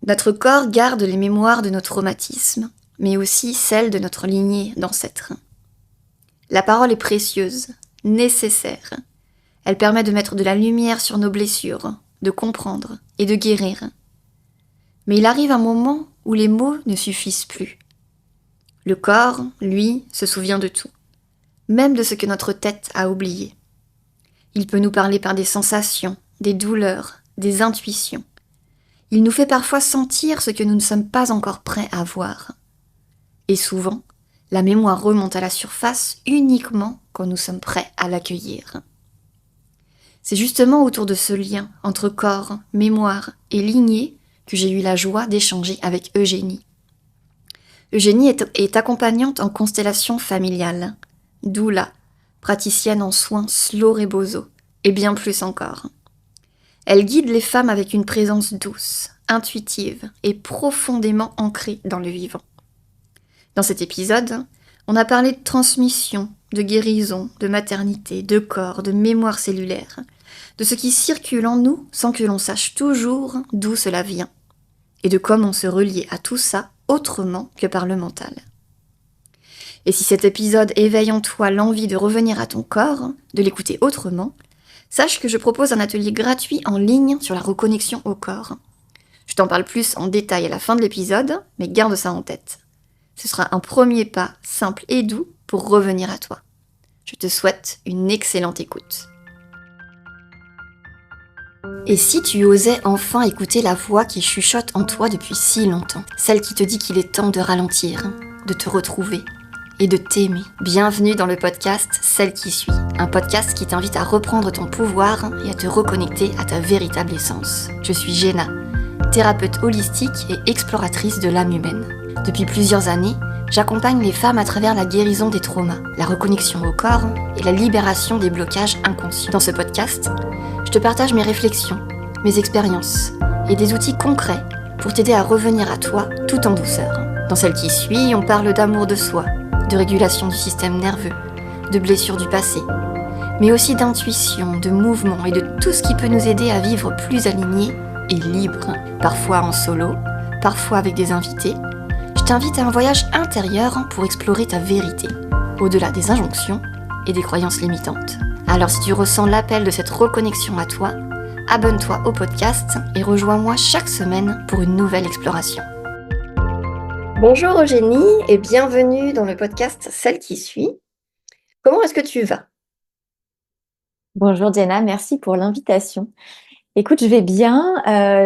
Notre corps garde les mémoires de nos traumatismes, mais aussi celles de notre lignée d'ancêtres. La parole est précieuse, nécessaire. Elle permet de mettre de la lumière sur nos blessures, de comprendre et de guérir. Mais il arrive un moment où les mots ne suffisent plus. Le corps, lui, se souvient de tout, même de ce que notre tête a oublié. Il peut nous parler par des sensations, des douleurs, des intuitions. Il nous fait parfois sentir ce que nous ne sommes pas encore prêts à voir. Et souvent, la mémoire remonte à la surface uniquement quand nous sommes prêts à l'accueillir. C'est justement autour de ce lien entre corps, mémoire et lignée que j'ai eu la joie d'échanger avec Eugénie. Eugénie est accompagnante en constellation familiale, doula, praticienne en soins slow rebozo, et bien plus encore. Elle guide les femmes avec une présence douce, intuitive et profondément ancrée dans le vivant. Dans cet épisode, on a parlé de transmission, de guérison, de maternité, de corps, de mémoire cellulaire, de ce qui circule en nous sans que l'on sache toujours d'où cela vient, et de comment se relier à tout ça autrement que par le mental. Et si cet épisode éveille en toi l'envie de revenir à ton corps, de l'écouter autrement, sache que je propose un atelier gratuit en ligne sur la reconnexion au corps. Je t'en parle plus en détail à la fin de l'épisode, mais garde ça en tête. Ce sera un premier pas simple et doux pour revenir à toi. Je te souhaite une excellente écoute. Et si tu osais enfin écouter la voix qui chuchote en toi depuis si longtemps, celle qui te dit qu'il est temps de ralentir, de te retrouver et de t'aimer. Bienvenue dans le podcast Celle qui suit, un podcast qui t'invite à reprendre ton pouvoir et à te reconnecter à ta véritable essence. Je suis Jenna, thérapeute holistique et exploratrice de l'âme humaine. Depuis plusieurs années, j'accompagne les femmes à travers la guérison des traumas, la reconnexion au corps et la libération des blocages inconscients. Dans ce podcast, je te partage mes réflexions, mes expériences et des outils concrets pour t'aider à revenir à toi tout en douceur. Dans Celle qui suit, on parle d'amour de soi, de régulation du système nerveux, de blessures du passé, mais aussi d'intuition, de mouvement et de tout ce qui peut nous aider à vivre plus alignés et libres, parfois en solo, parfois avec des invités. Je t'invite à un voyage intérieur pour explorer ta vérité, au-delà des injonctions et des croyances limitantes. Alors si tu ressens l'appel de cette reconnexion à toi, abonne-toi au podcast et rejoins-moi chaque semaine pour une nouvelle exploration. Bonjour Eugénie et bienvenue dans le podcast Celle qui suit. Comment est-ce que tu vas? Bonjour Jenna, merci pour l'invitation. Écoute, je vais bien.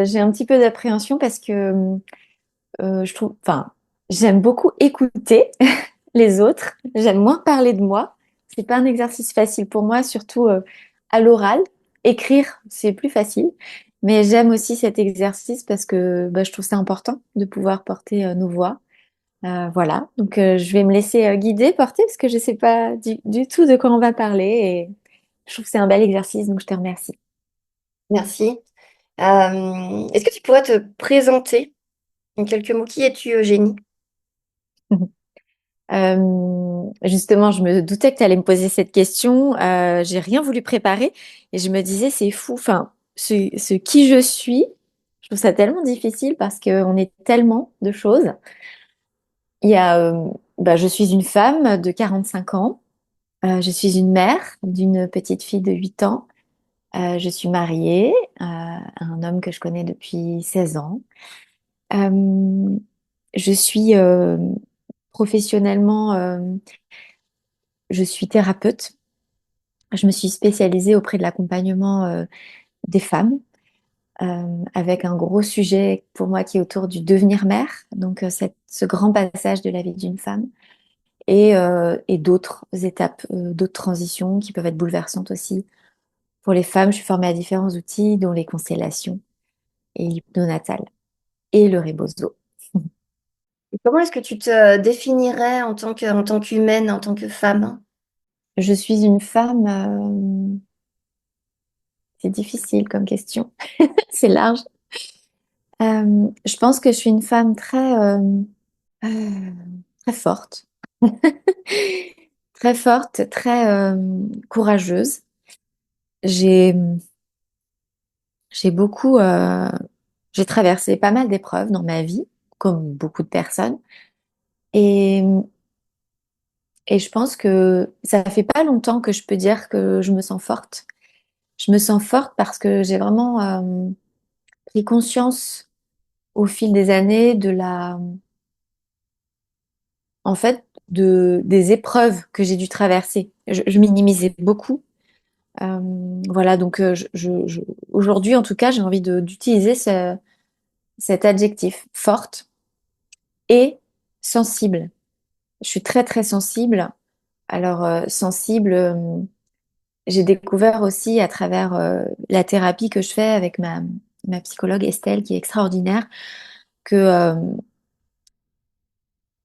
J'ai un petit peu d'appréhension parce que j'aime beaucoup écouter les autres. J'aime moins parler de moi. C'est pas un exercice facile pour moi, surtout à l'oral. Écrire, c'est plus facile. Mais j'aime aussi cet exercice parce que je trouve ça important de pouvoir porter nos voix. Voilà, donc je vais me laisser guider, porter parce que je sais pas du tout de quoi on va parler et je trouve que c'est un bel exercice, donc je te remercie. Merci. Est-ce que tu pourrais te présenter en quelques mots? Qui es-tu Eugénie? Justement, je me doutais que tu allais me poser cette question. J'ai rien voulu préparer et je me disais, c'est fou. Enfin, ce qui je suis, je trouve ça tellement difficile parce qu'on est tellement de choses. Il y a, je suis une femme de 45 ans. Je suis une mère d'une petite fille de 8 ans. Je suis mariée à un homme que je connais depuis 16 ans. Euh, je suis professionnellement, je suis thérapeute. Je me suis spécialisée auprès de l'accompagnement des femmes, avec un gros sujet pour moi qui est autour du devenir mère, donc ce grand passage de la vie d'une femme, et d'autres étapes, d'autres transitions qui peuvent être bouleversantes aussi. Pour les femmes, je suis formée à différents outils, dont les constellations et l'hypnonatal et le rebozo. Et comment est-ce que tu te définirais en tant qu'humaine, en tant que femme? Je suis une femme, c'est difficile comme question, c'est large. Je pense que je suis une femme euh, très forte, très forte, très courageuse. J'ai, j'ai beaucoup. J'ai traversé pas mal d'épreuves dans ma vie, comme beaucoup de personnes. Et, et je pense que ça fait pas longtemps que je peux dire que je me sens forte. Je me sens forte parce que j'ai vraiment pris conscience au fil des années en fait, des épreuves que j'ai dû traverser. Je minimisais beaucoup. Euh, voilà, donc aujourd'hui, en tout cas, j'ai envie d'utiliser cet adjectif, forte et sensible. Je suis très, très sensible. Alors, sensible, j'ai découvert aussi à travers la thérapie que je fais avec ma psychologue Estelle, qui est extraordinaire, que,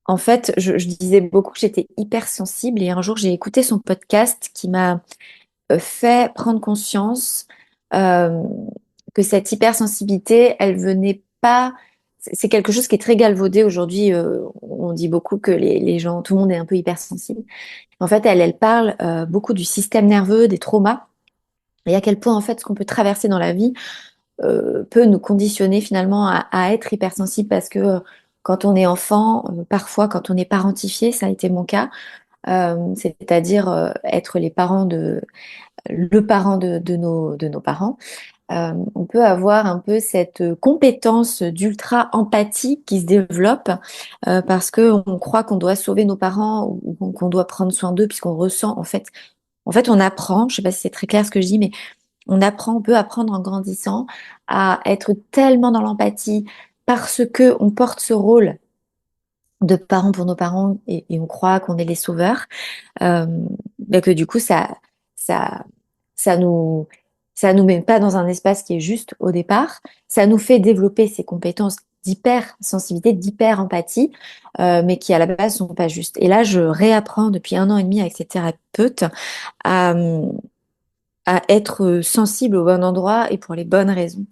en fait, je disais beaucoup que j'étais hypersensible et un jour, j'ai écouté son podcast qui m'a fait prendre conscience euh, que cette hypersensibilité, elle venait pas. C'est quelque chose qui est très galvaudé aujourd'hui. On dit beaucoup que les gens, tout le monde est un peu hypersensible. En fait, elle parle beaucoup du système nerveux, des traumas, et à quel point en fait ce qu'on peut traverser dans la vie peut nous conditionner finalement à être hypersensible parce que quand on est enfant, parfois quand on est parentifié, ça a été mon cas, c'est-à-dire être le parent de nos parents, on peut avoir un peu cette compétence d'ultra empathie qui se développe parce que on croit qu'on doit sauver nos parents ou qu'on doit prendre soin d'eux puisqu'on ressent en fait on apprend, je sais pas si c'est très clair ce que je dis, mais on peut apprendre en grandissant à être tellement dans l'empathie parce que on porte ce rôle de parents pour nos parents et on croit qu'on est les sauveurs, euh, ben que du coup ça, ça nous, ça nous met pas dans un espace qui est juste au départ. Ça nous fait développer ces compétences d'hypersensibilité, d'hyper-empathie, mais qui à la base sont pas justes. Et là, je réapprends depuis 1 an et demi avec ces thérapeutes à, à être sensible au bon endroit et pour les bonnes raisons.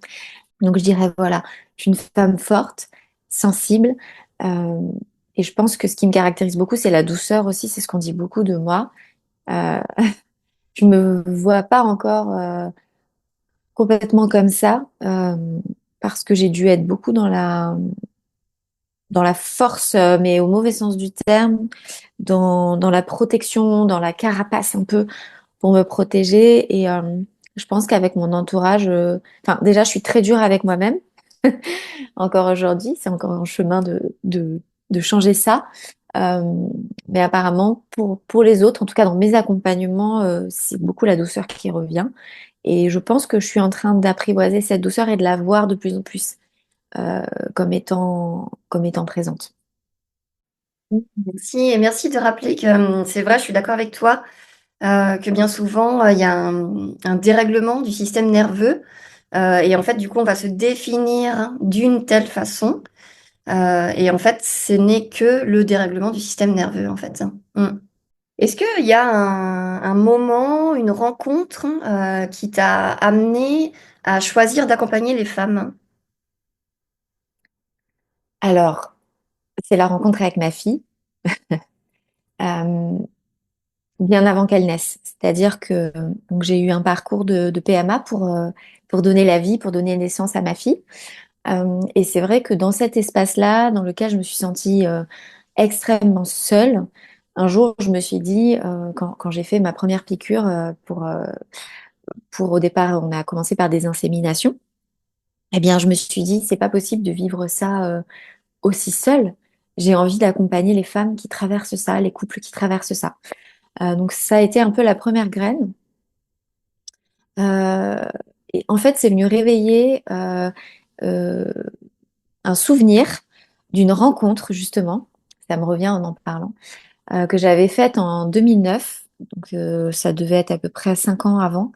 Donc je dirais voilà, je suis une femme forte, sensible, euh, et je pense que ce qui me caractérise beaucoup, c'est la douceur aussi. C'est ce qu'on dit beaucoup de moi. Euh, je me vois pas encore complètement comme ça parce que j'ai dû être beaucoup dans la force, mais au mauvais sens du terme, dans la protection, dans la carapace un peu pour me protéger. Et je pense qu'avec mon entourage, enfin déjà, je suis très dure avec moi-même. Encore aujourd'hui, c'est encore en chemin de changer ça. Euh, mais apparemment, pour les autres, en tout cas dans mes accompagnements, c'est beaucoup la douceur qui revient. Et je pense que je suis en train d'apprivoiser cette douceur et de la voir de plus en plus euh, comme étant présente. Merci, et merci de rappeler que c'est vrai, je suis d'accord avec toi, que bien souvent, il y a un dérèglement du système nerveux. Et en fait, du coup, on va se définir d'une telle façon. Et en fait, ce n'est que le dérèglement du système nerveux, en fait. Mm. Est-ce qu'il y a un moment, une rencontre qui t'a amené à choisir d'accompagner les femmes? Alors, c'est la rencontre avec ma fille, euh, bien avant qu'elle naisse. C'est-à-dire que donc, j'ai eu un parcours de PMA pour donner la vie, pour donner naissance à ma fille. Et c'est vrai que dans cet espace-là, dans lequel je me suis sentie extrêmement seule, un jour, je me suis dit, quand j'ai fait ma première piqûre au départ, on a commencé par des inséminations, eh bien, je me suis dit, c'est pas possible de vivre ça aussi seule. J'ai envie d'accompagner les femmes qui traversent ça, les couples qui traversent ça. Donc, ça a été un peu la première graine. Euh, et en fait, c'est venu réveiller euh, un souvenir d'une rencontre, justement, ça me revient en parlant, que j'avais faite en 2009. Donc, ça devait être à peu près 5 ans avant.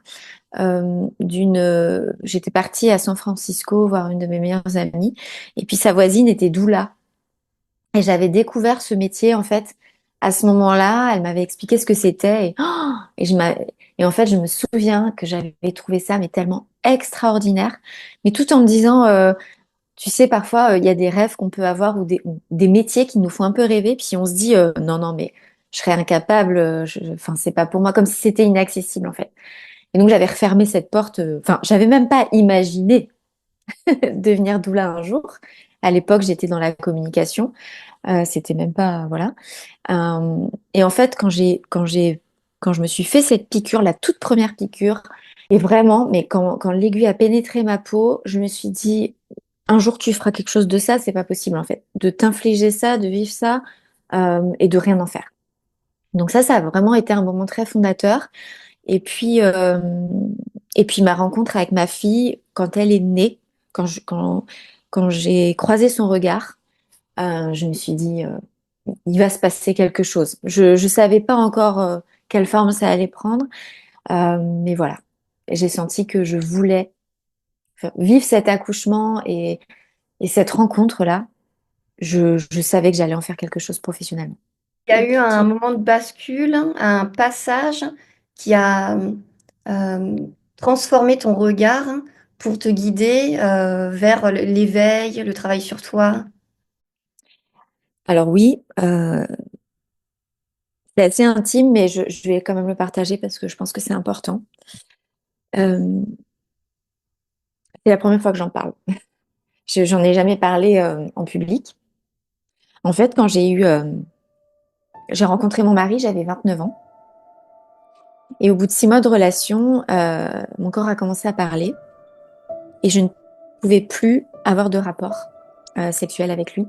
J'étais partie à San Francisco voir une de mes meilleures amies, et puis sa voisine était doula. Et j'avais découvert ce métier, en fait, à ce moment-là. Elle m'avait expliqué ce que c'était. Et en fait, je me souviens que j'avais trouvé ça, mais tellement extraordinaire. Mais tout en me disant, tu sais, parfois, il y a des rêves qu'on peut avoir ou des métiers qui nous font un peu rêver. Puis on se dit, non, non, mais je serais incapable. Enfin, c'est pas pour moi, comme si c'était inaccessible, en fait. Et donc, j'avais refermé cette porte. Enfin, j'avais même pas imaginé devenir doula un jour. À l'époque, j'étais dans la communication. C'était même pas, voilà. Et en fait, quand je me suis fait cette piqûre, la toute première piqûre, et vraiment, mais quand l'aiguille a pénétré ma peau, je me suis dit, un jour tu feras quelque chose de ça, c'est pas possible en fait, de t'infliger ça, de vivre ça, et de rien en faire. Donc ça a vraiment été un moment très fondateur. Et puis, euh, et puis ma rencontre avec ma fille, quand elle est née, quand j'ai croisé son regard, je me suis dit, il va se passer quelque chose. Je savais pas encore quelle forme ça allait prendre, mais voilà. J'ai senti que je voulais vivre cet accouchement et cette rencontre-là. Je savais que j'allais en faire quelque chose professionnellement. Il y a eu un moment de bascule, un passage qui a euh, transformé ton regard pour te guider vers l'éveil, le travail sur toi. Alors oui, c'est assez intime, mais je vais quand même le partager parce que je pense que c'est important. Euh, c'est la première fois que j'en parle. J'en ai jamais parlé en public. En fait, j'ai rencontré mon mari, j'avais 29 ans. Et au bout de 6 mois de relation, mon corps a commencé à parler et je ne pouvais plus avoir de rapport sexuel avec lui.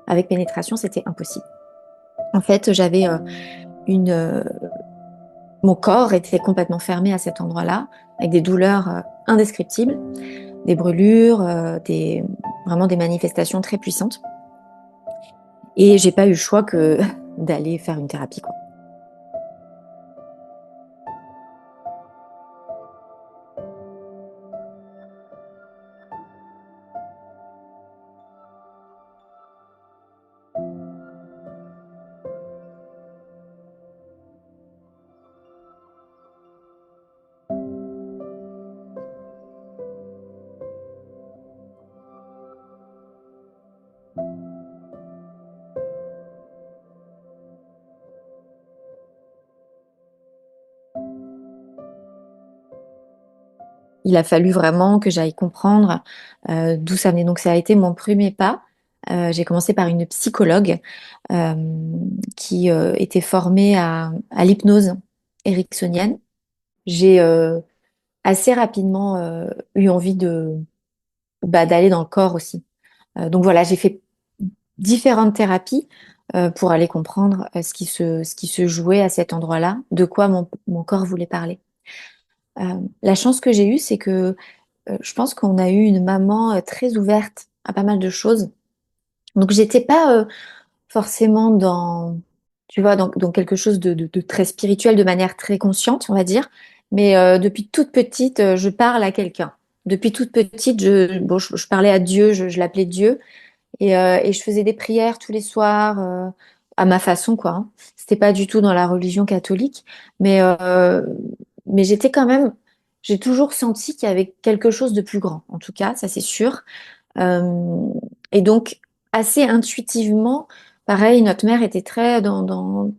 Avec pénétration, c'était impossible. En fait, une, euh, mon corps était complètement fermé à cet endroit-là, avec des douleurs indescriptibles, des brûlures, vraiment des manifestations très puissantes. Et j'ai pas eu le choix que d'aller faire une thérapie, quoi. Il a fallu vraiment que j'aille comprendre d'où ça venait. Donc ça a été mon premier pas. J'ai commencé par une psychologue euh, qui était formée à l'hypnose ericksonienne. J'ai assez rapidement eu envie d'aller dans le corps aussi. Donc voilà, j'ai fait différentes thérapies pour aller comprendre ce qui se jouait à cet endroit-là, de quoi mon corps voulait parler. La chance que j'ai eue, c'est que je pense qu'on a eu une maman très ouverte à pas mal de choses. Donc j'étais pas forcément tu vois, dans quelque chose de très spirituel, de manière très consciente, on va dire. Mais depuis toute petite, je parle à quelqu'un. Depuis toute petite, bon, je parlais à Dieu, je l'appelais Dieu, et je faisais des prières tous les soirs à ma façon, quoi, hein. C'était pas du tout dans la religion catholique, mais j'étais quand même. J'ai toujours senti qu'il y avait quelque chose de plus grand, en tout cas, ça c'est sûr. Euh, et donc, assez intuitivement, pareil, notre mère était très dans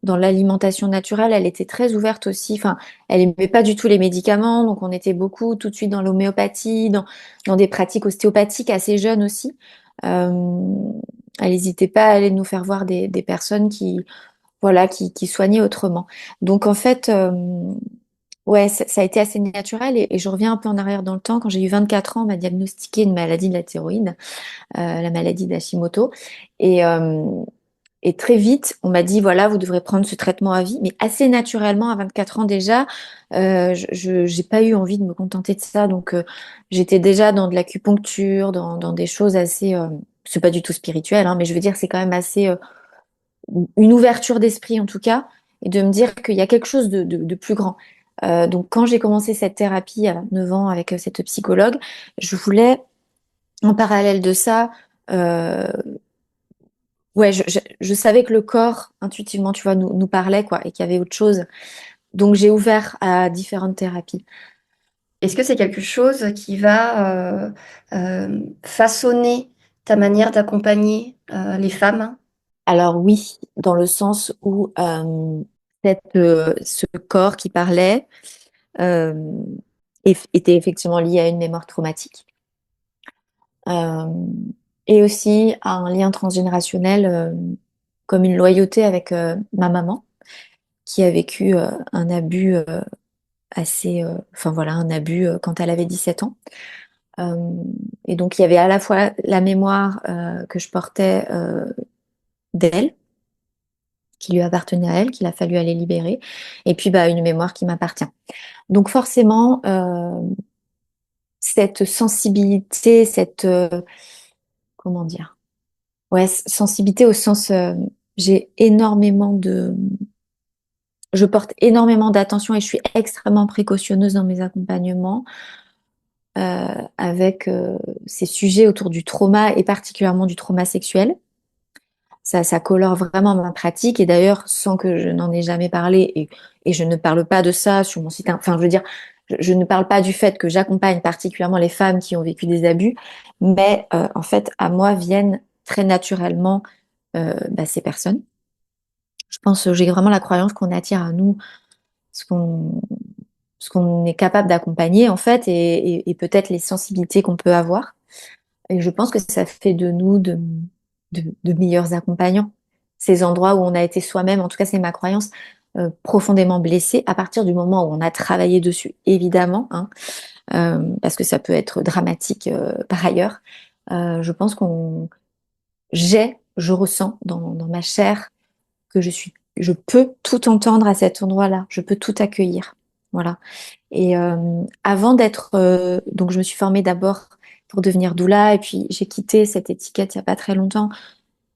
l'alimentation naturelle, elle était très ouverte aussi. Enfin, elle aimait pas du tout les médicaments, donc on était beaucoup tout de suite dans l'homéopathie, dans des pratiques ostéopathiques assez jeunes aussi. Euh, Elle n'hésitait pas à aller nous faire voir des personnes voilà, qui soignaient autrement. Donc en fait, ouais, ça a été assez naturel et je reviens un peu en arrière dans le temps. Quand j'ai eu 24 ans, on m'a diagnostiqué une maladie de la thyroïde, la maladie d'Hashimoto. Et, euh, et très vite, on m'a dit, voilà, vous devrez prendre ce traitement à vie. Mais assez naturellement, à 24 ans déjà, j'ai pas eu envie de me contenter de ça. Donc, j'étais déjà dans de l'acupuncture, dans des choses assez... c'est pas du tout spirituel, hein, mais je veux dire, c'est quand même assez... une ouverture d'esprit en tout cas, et de me dire qu'il y a quelque chose de plus grand. Donc quand j'ai commencé cette thérapie à 9 ans avec cette psychologue, je voulais, en parallèle de ça, euh, ouais, je savais que le corps, intuitivement, tu vois, nous parlait, quoi, et qu'il y avait autre chose. Donc j'ai ouvert à différentes thérapies. Est-ce que c'est quelque chose qui va façonner ta manière d'accompagner les femmes? Alors oui, dans le sens où ce corps qui parlait euh, était effectivement lié à une mémoire traumatique. Euh, et aussi un lien transgénérationnel, comme une loyauté avec ma maman, qui a vécu un abus enfin voilà, un abus quand elle avait 17 ans. Euh, et donc il y avait à la fois la mémoire que je portais d'elle, qui lui appartenait à elle, qu'il a fallu aller libérer, et puis bah, une mémoire qui m'appartient. Donc forcément, cette sensibilité, comment dire? Ouais, sensibilité au sens, j'ai énormément je porte énormément d'attention et je suis extrêmement précautionneuse dans mes accompagnements avec ces sujets autour du trauma et particulièrement du trauma sexuel. Ça colore vraiment ma pratique et d'ailleurs, sans que je n'en ai jamais parlé et je ne parle pas de ça sur mon site, enfin, je veux dire, je ne parle pas du fait que j'accompagne particulièrement les femmes qui ont vécu des abus, mais en fait, à moi viennent très naturellement bah, ces personnes. Je pense, j'ai vraiment la croyance qu'on attire à nous ce qu'on ce qu'on est capable d'accompagner en fait et peut-être les sensibilités qu'on peut avoir. Et je pense que ça fait de nous de meilleurs accompagnants. Ces endroits où on a été soi-même, en tout cas c'est ma croyance, profondément blessé à partir du moment où on a travaillé dessus, évidemment, hein, parce que ça peut être dramatique par ailleurs. Je pense je ressens dans ma chair que je peux tout entendre à cet endroit-là, je peux tout accueillir. Voilà. Et avant d'être, donc je me suis formée d'abord pour devenir doula, et puis j'ai quitté cette étiquette il y a pas très longtemps,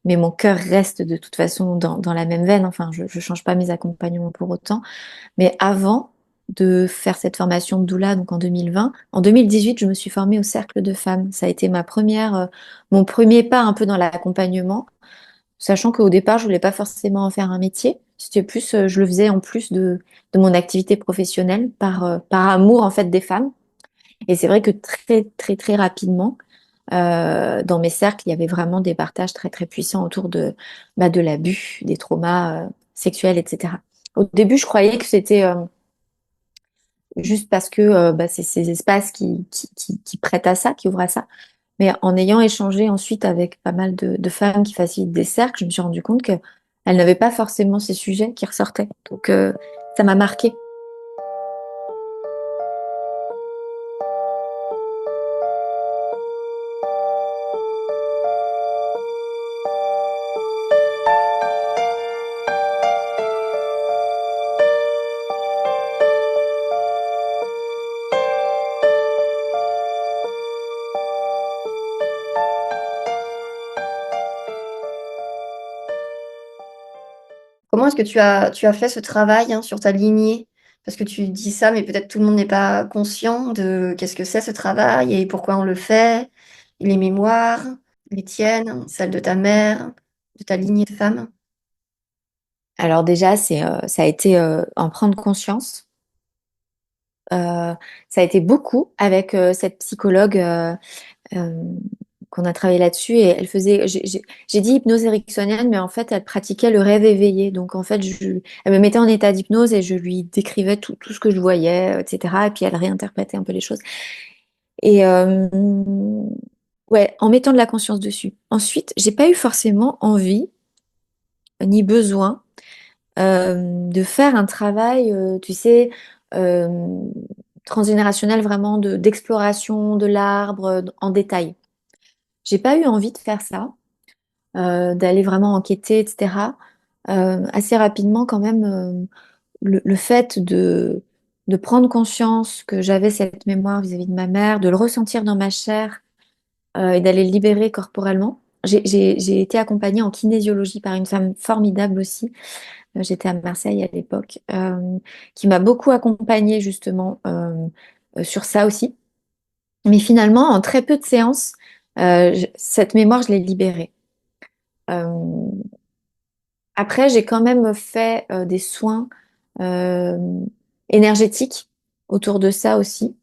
mais mon cœur reste de toute façon dans la même veine. Enfin, je change pas mes accompagnements pour autant. Mais avant de faire cette formation de doula, donc en 2020, en 2018, je me suis formée au Cercle de Femmes. Ça a été mon premier pas un peu dans l'accompagnement. Sachant qu'au départ, je voulais pas forcément en faire un métier. C'était plus, je le faisais en plus de mon activité professionnelle par amour en fait des femmes. Et c'est vrai que très très très rapidement, dans mes cercles, il y avait vraiment des partages très très puissants autour de l'abus, des traumas sexuels, etc. Au début, je croyais que c'était juste parce que bah, c'est ces espaces qui prêtent à ça, qui ouvrent à ça. Mais en ayant échangé ensuite avec pas mal de femmes qui facilitent des cercles, je me suis rendu compte qu'elles n'avaient pas forcément ces sujets qui ressortaient. Donc ça m'a marqué. Comment est-ce que tu as fait ce travail hein, sur ta lignée? Parce que tu dis ça, mais peut-être tout le monde n'est pas conscient de qu'est-ce que c'est ce travail et pourquoi on le fait, les mémoires, les tiennes, celles de ta mère, de ta lignée de femmes. Alors déjà, ça a été en prendre conscience. Ça a été beaucoup avec cette psychologue euh, qu'on a travaillé là-dessus et elle faisait, j'ai dit hypnose ericksonienne, mais en fait, elle pratiquait le rêve éveillé. Donc en fait, elle me mettait en état d'hypnose et je lui décrivais tout ce que je voyais, etc. Et puis elle réinterprétait un peu les choses. Et ouais, en mettant de la conscience dessus. Ensuite, j'ai pas eu forcément envie ni besoin de faire un travail, tu sais, euh, transgénérationnel vraiment d'exploration de l'arbre en détail. J'ai pas eu envie de faire ça, d'aller vraiment enquêter, etc. Assez rapidement, quand même, le fait de prendre conscience que j'avais cette mémoire vis-à-vis de ma mère, de le ressentir dans ma chair et d'aller le libérer corporellement. J'ai été accompagnée en kinésiologie par une femme formidable aussi. J'étais à Marseille à l'époque, qui m'a beaucoup accompagnée justement sur ça aussi. Mais finalement, en très peu de séances, cette mémoire, je l'ai libérée. Euh, Après, j'ai quand même fait des soins euh, énergétiques autour de ça aussi.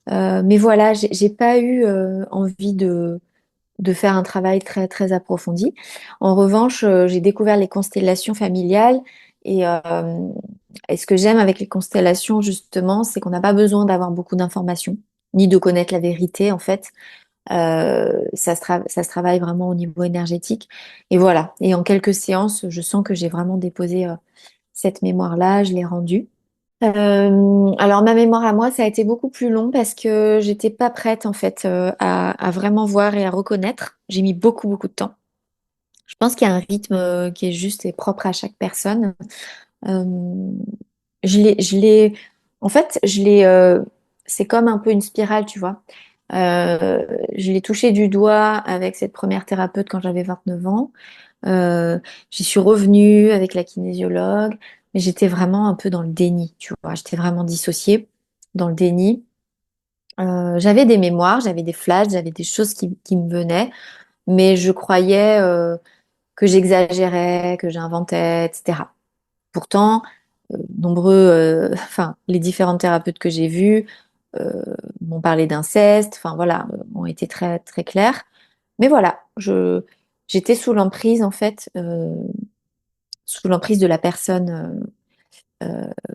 Mais voilà, j'ai pas eu envie de faire un travail très, très approfondi. En revanche, j'ai découvert les constellations familiales et ce que j'aime avec les constellations, justement, c'est qu'on n'a pas besoin d'avoir beaucoup d'informations, ni de connaître la vérité, en fait. Ça se travaille vraiment au niveau énergétique. Et voilà. Et en quelques séances, je sens que j'ai vraiment déposé cette mémoire-là, je l'ai rendue. Alors ma mémoire à moi, ça a été beaucoup plus long parce que j'étais pas prête en fait à vraiment voir et à reconnaître. J'ai mis beaucoup beaucoup de temps. Je pense qu'il y a un rythme qui est juste et propre à chaque personne. Euh, je l'ai, en fait, c'est comme un peu une spirale, tu vois. Je l'ai touché du doigt avec cette première thérapeute quand j'avais 29 ans. Euh, J'y suis revenue avec la kinésiologue, mais j'étais vraiment un peu dans le déni, tu vois. J'étais vraiment dissociée dans le déni. J'avais des mémoires, j'avais des flashs, j'avais des choses qui me venaient, mais je croyais que j'exagérais, que j'inventais, etc. Pourtant, enfin, les différentes thérapeutes que j'ai vues euh, m'ont parlé d'inceste, enfin voilà, ont été très très clairs. Mais voilà, j'étais sous l'emprise en fait, sous l'emprise de la personne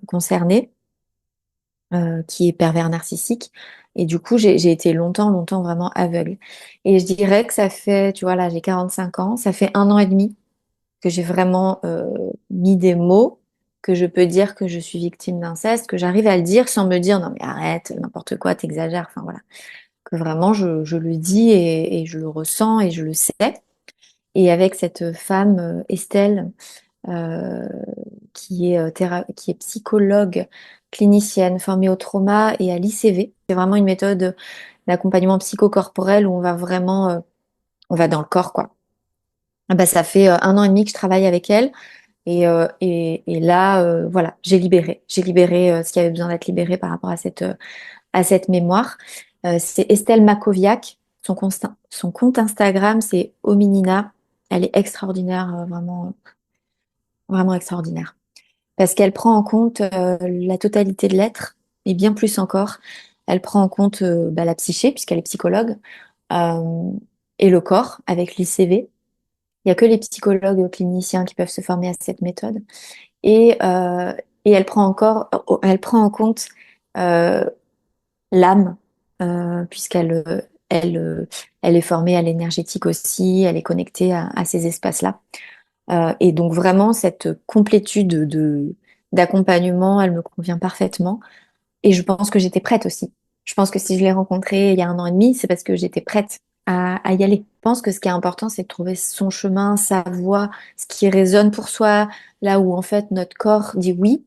concernée, qui est pervers narcissique. Et du coup, j'ai été longtemps, longtemps vraiment aveugle. Et je dirais que ça fait, tu vois, là, j'ai 45 ans, ça fait 1 an et demi que j'ai vraiment mis des mots, que je peux dire que je suis victime d'inceste, que j'arrive à le dire sans me dire non mais arrête, n'importe quoi, t'exagères, enfin voilà. Que vraiment je le dis et je le ressens et je le sais. Et avec cette femme, Estelle, euh, qui est psychologue clinicienne formée au trauma et à l'ICV. C'est vraiment une méthode d'accompagnement psychocorporel où on va vraiment, on va dans le corps, quoi. Ah bah, ça fait 1 an et demi que je travaille avec elle et là, voilà, j'ai libéré ce qui avait besoin d'être libéré par rapport à cette mémoire. C'est Estelle Makoviak. Son compte Instagram, c'est Ominina. Elle est extraordinaire, vraiment, vraiment extraordinaire. Parce qu'elle prend en compte la totalité de l'être, et bien plus encore. Elle prend en compte bah, la psyché, puisqu'elle est psychologue, euh, et le corps, avec l'ICV. Il n'y a que les psychologues cliniciens qui peuvent se former à cette méthode. Et, euh, et elle prend en compte euh, l'âme, puisqu'elle elle est formée à l'énergétique aussi, elle est connectée à ces espaces-là. Et donc vraiment, cette complétude d'accompagnement, elle me convient parfaitement. Et je pense que j'étais prête aussi. Je pense que si je l'ai rencontrée il y a 1 an et demi, c'est parce que j'étais prête à y aller. Je pense que ce qui est important, c'est de trouver son chemin, sa voie, ce qui résonne pour soi, là où en fait notre corps dit oui.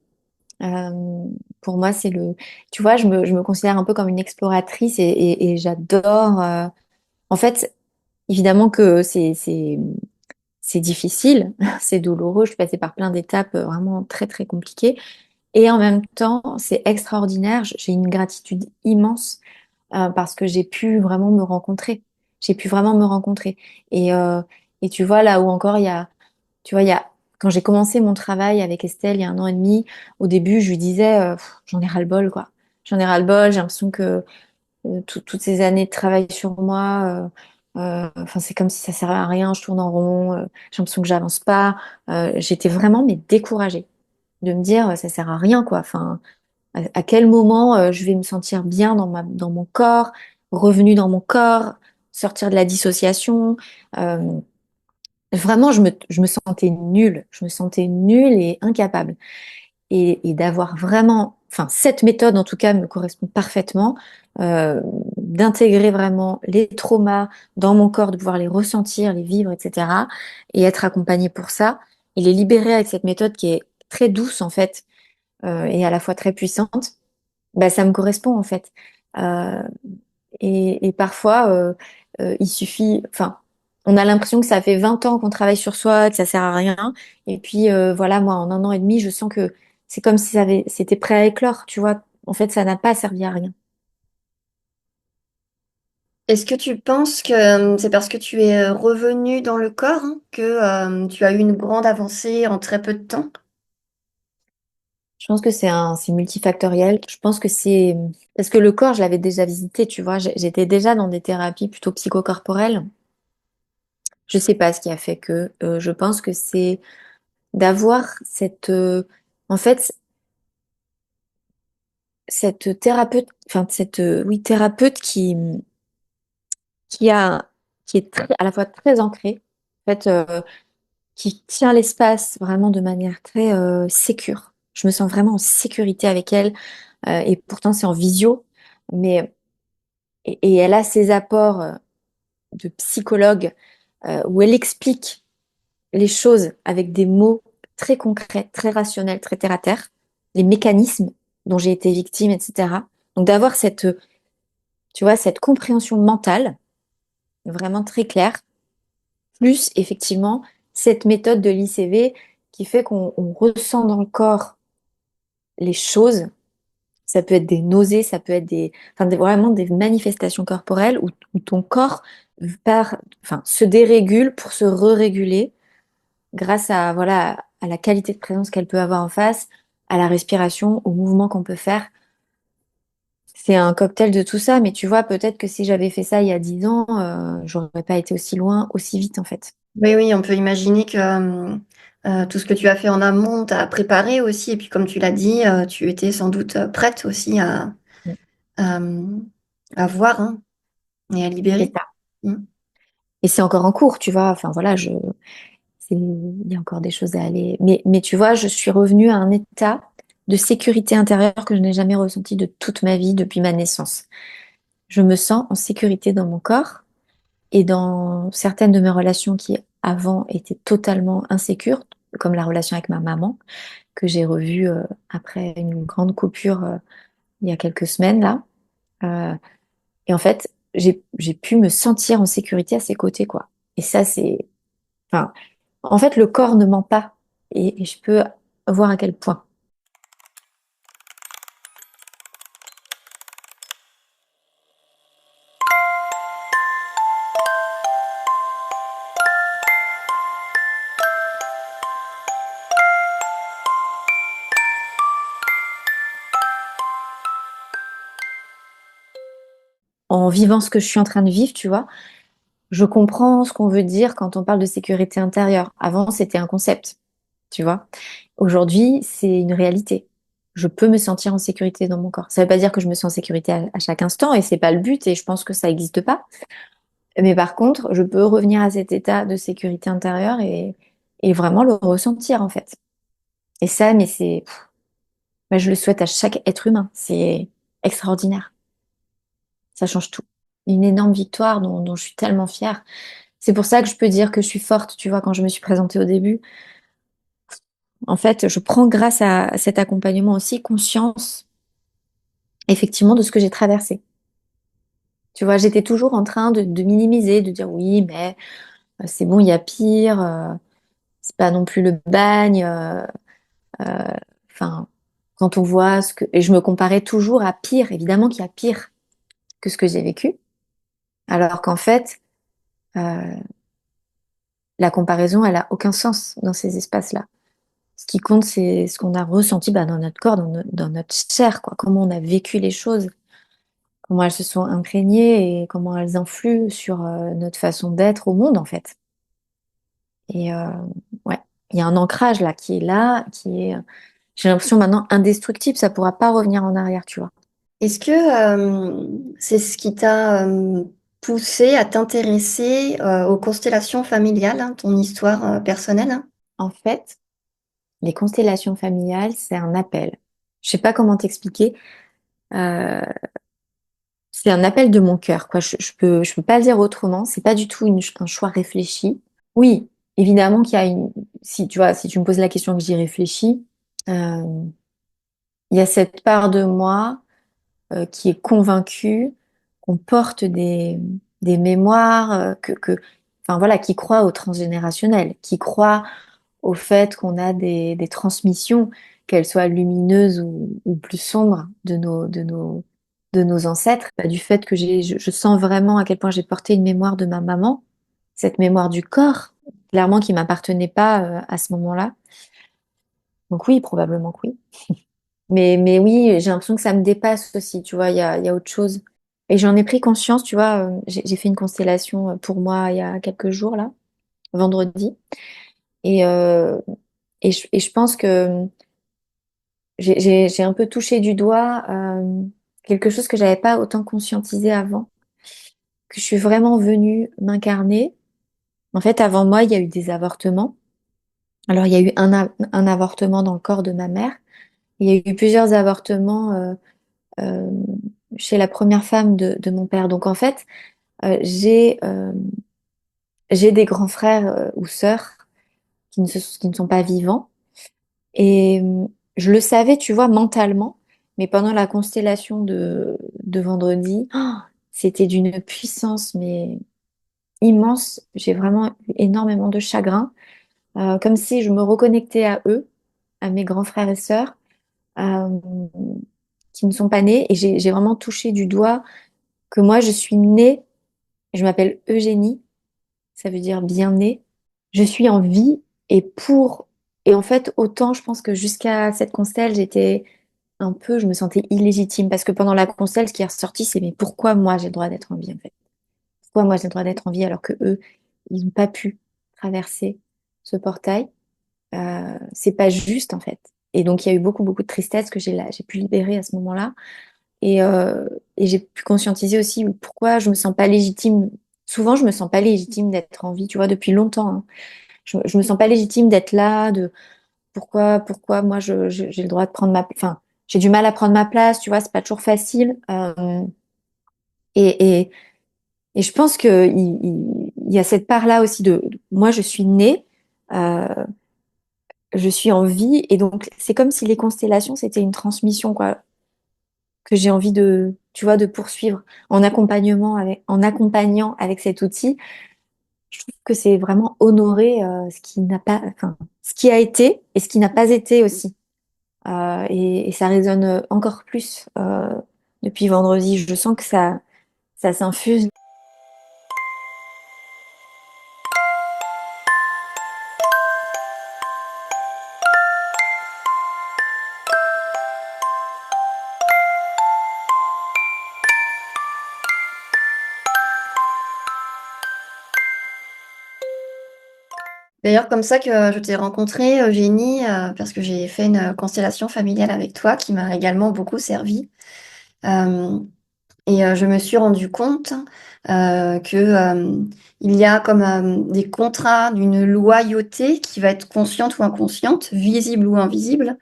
Euh, pour moi, tu vois, je me considère un peu comme une exploratrice et j'adore. En fait, évidemment que c'est difficile, c'est douloureux. Je suis passée par plein d'étapes vraiment très très compliquées. Et en même temps, c'est extraordinaire. J'ai une gratitude immense parce que j'ai pu vraiment me rencontrer. J'ai pu vraiment me rencontrer. Et, euh, et tu vois, là où encore tu vois, quand j'ai commencé mon travail avec Estelle il y a 1 an et demi, au début, je lui disais, j'en ai ras-le-bol, quoi. J'en ai ras-le-bol. J'ai l'impression que toutes ces années de travail sur moi, enfin, c'est comme si ça servait à rien. Je tourne en rond. J'ai l'impression que j'avance pas. J'étais vraiment mais découragée de me dire, ça sert à rien, quoi. Enfin, à quel moment je vais me sentir bien dans mon corps, revenu dans mon corps, sortir de la dissociation. Euh, Vraiment, je me sentais nulle. Je me sentais nulle et incapable. Et d'avoir vraiment, enfin, cette méthode en tout cas me correspond parfaitement, d'intégrer vraiment les traumas dans mon corps, de pouvoir les ressentir, les vivre, etc. Et être accompagnée pour ça, et les libérer avec cette méthode qui est très douce en fait, et à la fois très puissante, bah, ça me correspond en fait. Euh, et parfois, il suffit, enfin, on a l'impression que ça fait 20 ans qu'on travaille sur soi, que ça sert à rien. Et puis, voilà, moi, en 1 an et demi, je sens que c'est comme si c'était prêt à éclore, tu vois. En fait, ça n'a pas servi à rien. Est-ce que tu penses que c'est parce que tu es revenu dans le corps hein, que tu as eu une grande avancée en très peu de temps? Je pense que c'est multifactoriel. Je pense que c'est parce que le corps, je l'avais déjà visité, tu vois. J'étais déjà dans des thérapies plutôt psychocorporelles. Je sais pas ce qui a fait que. Je pense que c'est d'avoir en fait, cette thérapeute, enfin oui, thérapeute qui a, qui est à la fois très ancrée, en fait, qui tient l'espace vraiment de manière très sécure. Je me sens vraiment en sécurité avec elle, et pourtant c'est en visio, mais et elle a ses apports de psychologue où elle explique les choses avec des mots très concrets, très rationnels, très terre à terre, les mécanismes dont j'ai été victime, etc. Donc d'avoir cette, tu vois, cette compréhension mentale vraiment très claire, plus effectivement cette méthode de l'ICV qui fait qu'on ressent dans le corps les choses. Ça peut être des nausées, ça peut être vraiment des manifestations corporelles où ton corps se dérégule pour se re-réguler grâce à, voilà, à la qualité de présence qu'elle peut avoir en face, à la respiration, au mouvement qu'on peut faire. C'est un cocktail de tout ça, mais tu vois, peut-être que si j'avais fait ça il y a 10 ans, j'aurais pas été aussi loin, aussi vite en fait. Oui, oui, on peut imaginer que tout ce que tu as fait en amont t'a préparé aussi. Et puis, comme tu l'as dit, tu étais sans doute prête aussi à, à voir, hein, et à C'est libérer. ça. Mm. Et c'est encore en cours, tu vois. Enfin voilà, il y a encore des choses à aller. Mais tu vois, je suis revenue à un état de sécurité intérieure que je n'ai jamais ressenti de toute ma vie depuis ma naissance. Je me sens en sécurité dans mon corps et dans certaines de mes relations qui avant étaient totalement insécures, comme la relation avec ma maman, que j'ai revue après une grande coupure il y a quelques semaines là. Euh, et en fait, j'ai pu me sentir en sécurité à ses côtés, quoi. Et ça, enfin, en fait, le corps ne ment pas. Et je peux voir à quel point. En vivant ce que je suis en train de vivre, tu vois, je comprends ce qu'on veut dire quand on parle de sécurité intérieure. Avant, c'était un concept, tu vois. Aujourd'hui, c'est une réalité. Je peux me sentir en sécurité dans mon corps. Ça ne veut pas dire que je me sens en sécurité à chaque instant, et c'est pas le but, et je pense que ça n'existe pas. Mais par contre, je peux revenir à cet état de sécurité intérieure et vraiment le ressentir, en fait. Et ça, mais je le souhaite à chaque être humain. C'est extraordinaire. Ça change tout. Une énorme victoire dont je suis tellement fière. C'est pour ça que je peux dire que je suis forte, tu vois, quand je me suis présentée au début. En fait, je prends grâce à cet accompagnement aussi conscience, effectivement, de ce que j'ai traversé. Tu vois, j'étais toujours en train de minimiser, de dire oui, mais c'est bon, il y a pire, c'est pas non plus le bagne. Euh, Enfin, quand on voit ce que... Et je me comparais toujours à pire, évidemment qu'il y a pire que ce que j'ai vécu. Alors qu'en fait, euh, la comparaison, elle a aucun sens dans ces espaces-là. Ce qui compte, c'est ce qu'on a ressenti bah, dans notre corps, dans notre chair, quoi. Comment on a vécu les choses, comment elles se sont imprégnées et comment elles influent sur notre façon d'être au monde, en fait. Et ouais, il y a un ancrage là, qui est, j'ai l'impression maintenant indestructible. Ça pourra pas revenir en arrière, tu vois. Est-ce que c'est ce qui t'a poussé à t'intéresser aux constellations familiales, hein, ton histoire personnelle? Hein? En fait, les constellations familiales, c'est un appel. Je sais pas comment t'expliquer. Euh, c'est un appel de mon cœur, quoi. Je peux pas le dire autrement. C'est pas du tout un choix réfléchi. Oui, évidemment qu'il y a une. Si tu vois, si tu me poses la question que j'y réfléchis, euh, il y a cette part de moi qui est convaincue qu'on porte des mémoires enfin voilà, qui croit au transgénérationnel, qui croit au fait qu'on a des transmissions, qu'elles soient lumineuses ou plus sombres de nos ancêtres, bah, du fait que je sens vraiment à quel point j'ai porté une mémoire de ma maman, cette mémoire du corps, clairement qui m'appartenait pas à ce moment-là. Donc oui, probablement que oui. Mais oui, j'ai l'impression que ça me dépasse aussi, tu vois, il y a autre chose. Et j'en ai pris conscience, tu vois, j'ai fait une constellation pour moi il y a quelques jours, là, vendredi. Et, euh, et je pense que j'ai un peu touché du doigt quelque chose que j'avais pas autant conscientisé avant. que je suis vraiment venue m'incarner. En fait, avant moi, il y a eu des avortements. Alors, il y a eu un avortement dans le corps de ma mère. Il y a eu plusieurs avortements euh, chez la première femme de mon père. Donc, en fait, j'ai des grands frères ou sœurs qui ne sont pas vivants. Et je le savais, tu vois, mentalement. Mais pendant la constellation de vendredi, c'était d'une puissance, mais immense. J'ai vraiment eu énormément de chagrin, comme si je me reconnectais à eux, à mes grands frères et sœurs, euh, qui ne sont pas nés. Et j'ai vraiment touché du doigt que moi, je suis née, je m'appelle Eugénie, ça veut dire bien née. Je suis en vie et pour... Et en fait, autant je pense que jusqu'à cette constelle, j'étais un peu, je me sentais illégitime parce que pendant la constelle, ce qui est ressorti, c'est mais pourquoi moi j'ai le droit d'être en vie en fait? Pourquoi moi j'ai le droit d'être en vie alors que eux, ils n'ont pas pu traverser ce portail? C'est pas juste en fait. Et donc il y a eu beaucoup beaucoup de tristesse que j'ai pu libérer à ce moment-là. Et, euh, et j'ai pu conscientiser aussi pourquoi je me sens pas légitime. Souvent, je me sens pas légitime d'être en vie, tu vois, depuis longtemps, hein. Je me sens pas légitime d'être là, de pourquoi moi j'ai le droit de prendre enfin, j'ai du mal à prendre ma place, tu vois, c'est pas toujours facile. Et, et, et je pense que il y a cette part-là aussi moi je suis née, euh, je suis en vie, et donc c'est comme si les constellations c'était une transmission, quoi, que j'ai envie de, tu vois, de poursuivre en accompagnant avec cet outil. Je trouve que c'est vraiment honorer ce qui n'a pas, enfin, ce qui a été et ce qui n'a pas été aussi. Et ça résonne encore plus depuis vendredi. Je sens que ça s'infuse. D'ailleurs, comme ça que je t'ai rencontrée, Eugénie, parce que j'ai fait une constellation familiale avec toi qui m'a également beaucoup servi. Euh, je me suis rendu compte que il y a comme des contrats d'une loyauté qui va être consciente ou inconsciente, visible ou invisible,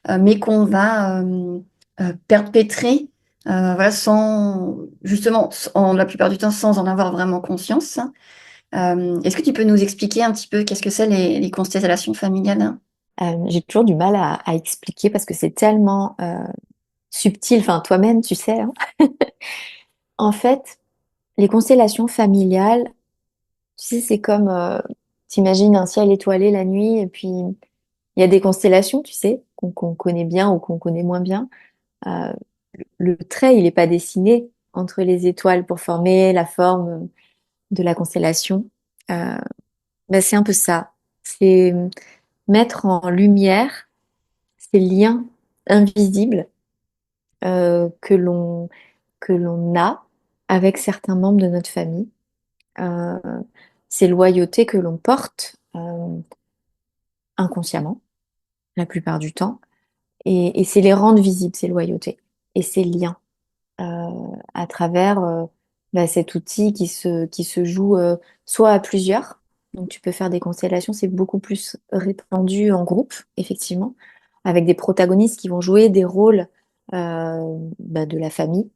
mais qu'on va perpétrer, voilà, sans justement, en la plupart du temps, sans en avoir vraiment conscience. Est-ce que tu peux nous expliquer un petit peu qu'est-ce que c'est les constellations familiales? J'ai toujours du mal à expliquer parce que c'est tellement subtil. Enfin, toi-même, tu sais, hein. En fait, les constellations familiales, tu sais, c'est comme, t'imagines un ciel étoilé la nuit, et puis il y a des constellations, tu sais, qu'on connaît bien ou qu'on connaît moins bien. Euh, le trait, il n'est pas dessiné entre les étoiles pour former la forme de la constellation. Euh, c'est un peu ça. C'est mettre en lumière ces liens invisibles que l'on a avec certains membres de notre famille, euh, ces loyautés que l'on porte inconsciemment la plupart du temps, et c'est les rendre visibles, ces loyautés et ces liens à travers cet outil qui se joue soit à plusieurs. Donc tu peux faire des constellations, c'est beaucoup plus répandu en groupe, effectivement, avec des protagonistes qui vont jouer des rôles de la famille,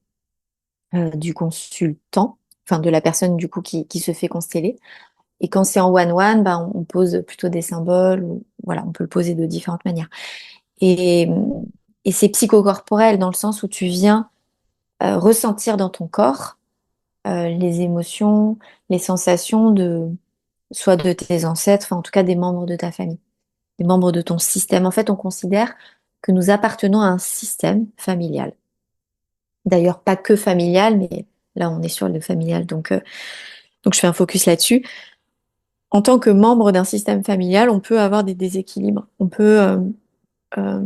du consultant, enfin de la personne du coup qui se fait consteller. Et quand c'est en one-one, on pose plutôt des symboles, ou, voilà, on peut le poser de différentes manières. Et, et c'est psychocorporel dans le sens où tu viens ressentir dans ton corps les émotions, les sensations soit de tes ancêtres, enfin en tout cas des membres de ta famille, des membres de ton système. En fait, on considère que nous appartenons à un système familial. D'ailleurs, pas que familial, mais là on est sur le familial, donc je fais un focus là-dessus. En tant que membre d'un système familial, on peut avoir des déséquilibres, on peut euh,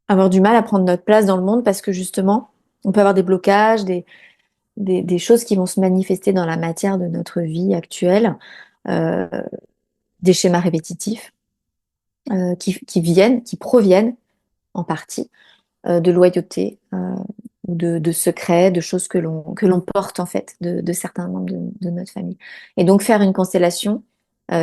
avoir du mal à prendre notre place dans le monde parce que justement, on peut avoir des blocages, des choses qui vont se manifester dans la matière de notre vie actuelle, euh, des schémas répétitifs qui proviennent en partie de loyauté, ou de secrets, de choses que l'on porte en fait de certains membres de notre famille. Et donc faire une constellation,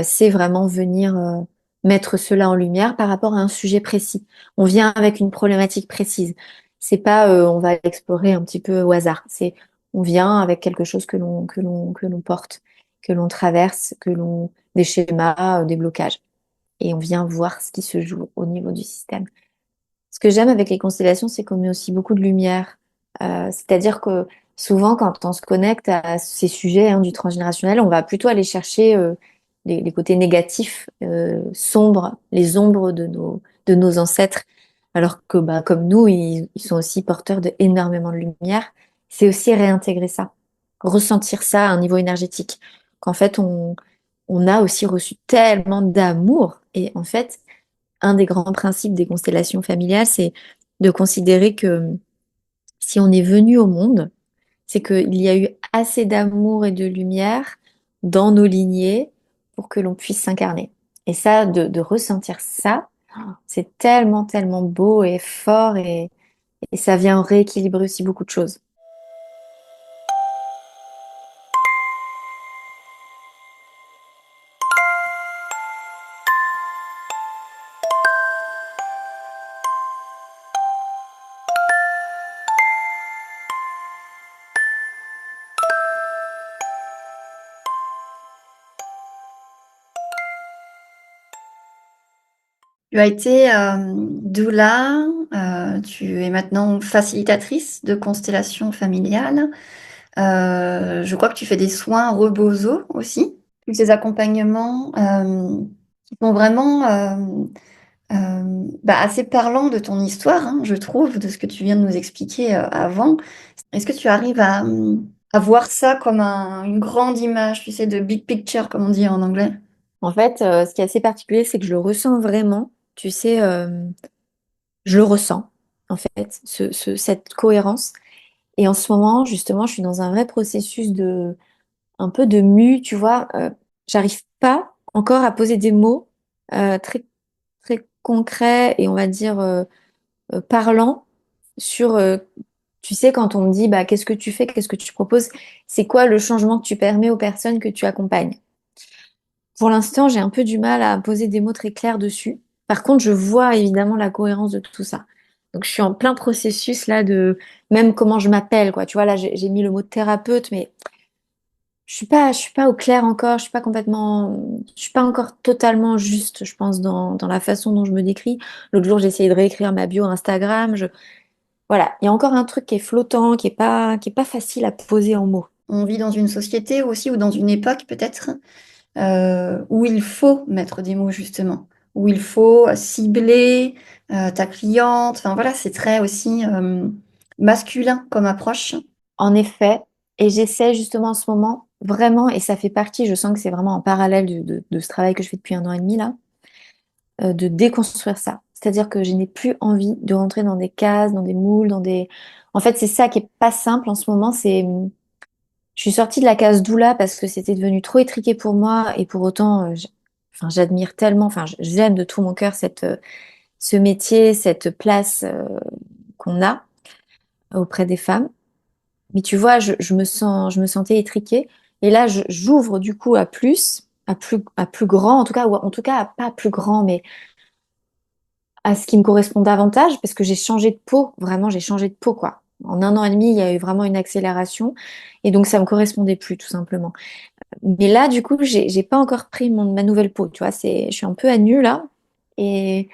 c'est vraiment venir mettre cela en lumière par rapport à un sujet précis. On vient avec une problématique précise. C'est pas on va explorer un petit peu au hasard. C'est on vient avec quelque chose que l'on porte, que l'on traverse, que l'on des schémas, des blocages. Et on vient voir ce qui se joue au niveau du système. Ce que j'aime avec les constellations, c'est qu'on met aussi beaucoup de lumière. C'est-à-dire que souvent, quand on se connecte à ces sujets du transgénérationnel, on va plutôt aller chercher les côtés négatifs, sombres, les ombres de nos ancêtres. Alors que, bah, comme nous, ils sont aussi porteurs de énormément de lumière. C'est aussi réintégrer ça, ressentir ça à un niveau énergétique. Qu'en fait, on a aussi reçu tellement d'amour. Et en fait, un des grands principes des constellations familiales, c'est de considérer que si on est venu au monde, c'est qu'il y a eu assez d'amour et de lumière dans nos lignées pour que l'on puisse s'incarner. Et ça, de ressentir ça, c'est tellement, tellement beau et fort et ça vient rééquilibrer aussi beaucoup de choses. Tu as été doula, tu es maintenant facilitatrice de constellations familiales. Je crois que tu fais des soins rebozo aussi. Tous ces accompagnements qui sont vraiment assez parlants de ton histoire, hein, je trouve, de ce que tu viens de nous expliquer avant. Est-ce que tu arrives à voir ça comme une grande image, tu sais, de big picture, comme on dit en anglais? En fait, ce qui est assez particulier, c'est que je le ressens vraiment. Tu sais, je le ressens, en fait, cette cohérence. Et en ce moment, justement, je suis dans un vrai processus un peu de mue, tu vois. J'arrive pas encore à poser des mots très, très concrets et on va dire parlants sur, tu sais, quand on me dit, bah, qu'est-ce que tu fais, qu'est-ce que tu proposes, c'est quoi le changement que tu permets aux personnes que tu accompagnes. Pour l'instant, j'ai un peu du mal à poser des mots très clairs dessus. Par contre, je vois évidemment la cohérence de tout ça. Donc, je suis en plein processus là de même comment je m'appelle, quoi. Tu vois, là, j'ai mis le mot thérapeute, mais je suis pas au clair encore. Je suis pas encore totalement juste, je pense, dans la façon dont je me décris. L'autre jour, j'ai essayé de réécrire ma bio Instagram. Voilà, il y a encore un truc qui est flottant, qui est pas facile à poser en mots. On vit dans une société aussi ou dans une époque peut-être où il faut mettre des mots justement, où il faut cibler ta cliente. Enfin voilà, c'est très aussi masculin comme approche. En effet, et j'essaie justement en ce moment, vraiment, et ça fait partie, je sens que c'est vraiment en parallèle de ce travail que je fais depuis un an et demi là, de déconstruire ça. C'est-à-dire que je n'ai plus envie de rentrer dans des cases, dans des moules, dans des... En fait, c'est ça qui est pas simple en ce moment, c'est... Je suis sortie de la case doula parce que c'était devenu trop étriqué pour moi et pour autant, enfin, j'admire tellement, enfin, j'aime de tout mon cœur ce métier, cette place qu'on a auprès des femmes. Mais tu vois, je me sentais étriquée. Et là, j'ouvre du coup à plus grand, en tout cas, ou en tout cas, à pas plus grand, mais à ce qui me correspond davantage, parce que j'ai changé de peau, vraiment, j'ai changé de peau, quoi. En un an et demi, il y a eu vraiment une accélération. Et donc, ça me correspondait plus, tout simplement. Mais là, du coup, j'ai pas encore pris ma nouvelle peau, tu vois. Je suis un peu à nu, là. Et,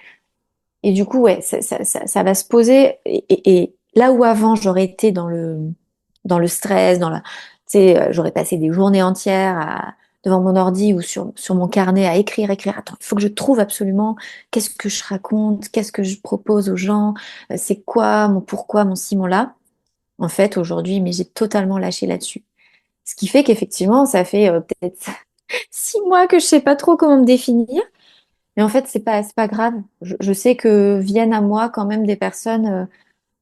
et du coup, ouais, ça va se poser. Et là où avant, j'aurais été dans le stress, tu sais, j'aurais passé des journées entières devant mon ordi ou sur mon carnet à écrire, écrire. Attends, il faut que je trouve absolument qu'est-ce que je raconte, qu'est-ce que je propose aux gens, c'est quoi mon pourquoi, mon ci, mon là. En fait, aujourd'hui, mais j'ai totalement lâché là-dessus. Ce qui fait qu'effectivement, ça fait peut-être 6 mois que je sais pas trop comment me définir. Mais en fait, c'est pas grave. Je sais que viennent à moi quand même des personnes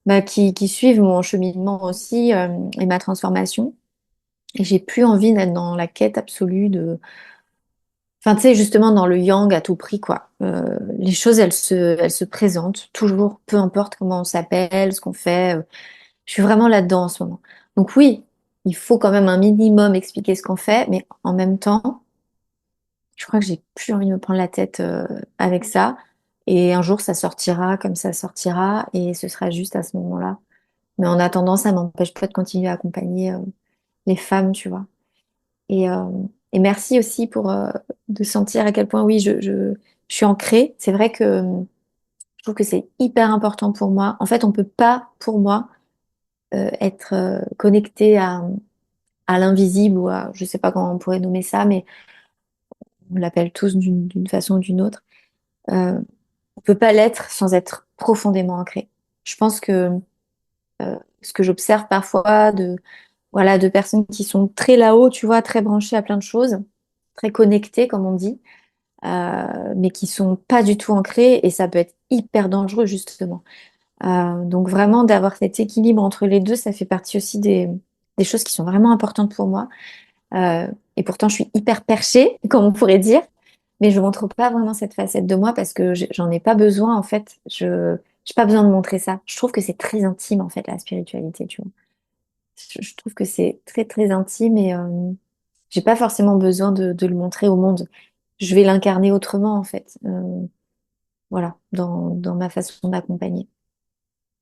bah, qui suivent mon cheminement aussi et ma transformation. Et j'ai plus envie d'être dans la quête absolue de... Enfin, tu sais, justement, dans le yang à tout prix, quoi. Les choses, elles se présentent toujours, peu importe comment on s'appelle, ce qu'on fait. Je suis vraiment là-dedans en ce moment. Donc oui, il faut quand même un minimum expliquer ce qu'on fait, mais en même temps, je crois que j'ai plus envie de me prendre la tête avec ça. Et un jour, ça sortira comme ça sortira, et ce sera juste à ce moment-là. Mais en attendant, ça m'empêche pas de continuer à accompagner les femmes, tu vois. Et, euh, et merci aussi pour de sentir à quel point, oui, je suis ancrée. C'est vrai que je trouve que c'est hyper important pour moi. En fait, on peut pas, pour moi, être connecté à l'invisible ou à, je sais pas comment on pourrait nommer ça, mais on l'appelle tous d'une façon ou d'une autre. On peut pas l'être sans être profondément ancré. Je pense que ce que j'observe parfois voilà, de personnes qui sont très là-haut, tu vois, très branchées à plein de choses, très connectées, comme on dit, mais qui sont pas du tout ancrées et ça peut être hyper dangereux, justement. Donc vraiment, d'avoir cet équilibre entre les deux, ça fait partie aussi des choses qui sont vraiment importantes pour moi. Euh, et pourtant, je suis hyper perchée, comme on pourrait dire, mais je montre pas vraiment cette facette de moi parce que j'en ai pas besoin, en fait. J'ai pas besoin de montrer ça. Je trouve que c'est très intime, en fait, la spiritualité, tu vois. Je trouve que c'est très, très intime et j'ai pas forcément besoin de le montrer au monde. Je vais l'incarner autrement, en fait. Voilà, dans ma façon d'accompagner.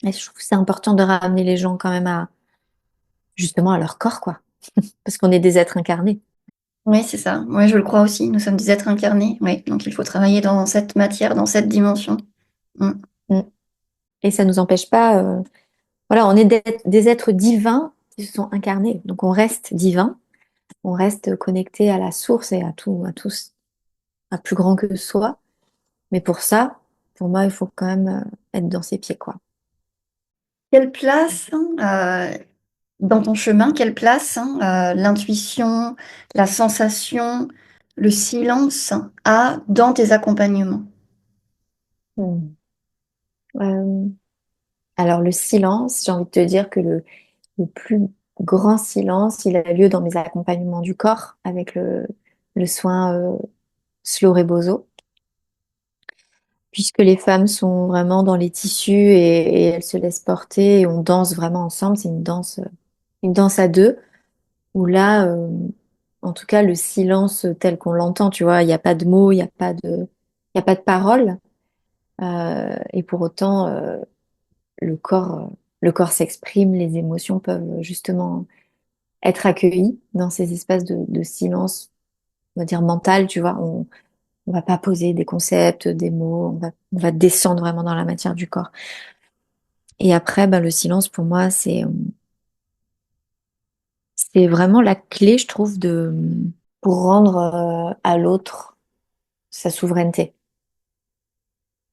Et je trouve que c'est important de ramener les gens quand même justement, à leur corps, quoi. Parce qu'on est des êtres incarnés. Oui, c'est ça. Oui, je le crois aussi. Nous sommes des êtres incarnés. Oui, donc il faut travailler dans cette matière, dans cette dimension. Mm. Mm. Et ça nous empêche pas, voilà, on est des êtres divins qui se sont incarnés. Donc on reste divin, on reste connecté à la source et à tous, à plus grand que soi. Mais pour ça, pour moi, il faut quand même être dans ses pieds, quoi. Quelle place, dans ton chemin, quelle place l'intuition, la sensation, le silence a dans tes accompagnements? Mm. Euh, alors le silence, j'ai envie de te dire que le plus grand silence, il a lieu dans mes accompagnements du corps avec le soin Slow Rebozo, puisque les femmes sont vraiment dans les tissus et elles se laissent porter et on danse vraiment ensemble. C'est une danse à deux où là, en tout cas, le silence tel qu'on l'entend, tu vois, il n'y a pas de mots, il y a pas de paroles, et pour autant, le corps, euh, le corps s'exprime, les émotions peuvent justement être accueillies dans ces espaces de silence, on va dire mental, tu vois. On va pas poser des concepts, des mots, on va descendre vraiment dans la matière du corps. Et après, ben, le silence, pour moi, c'est vraiment la clé, je trouve, pour rendre à l'autre sa souveraineté.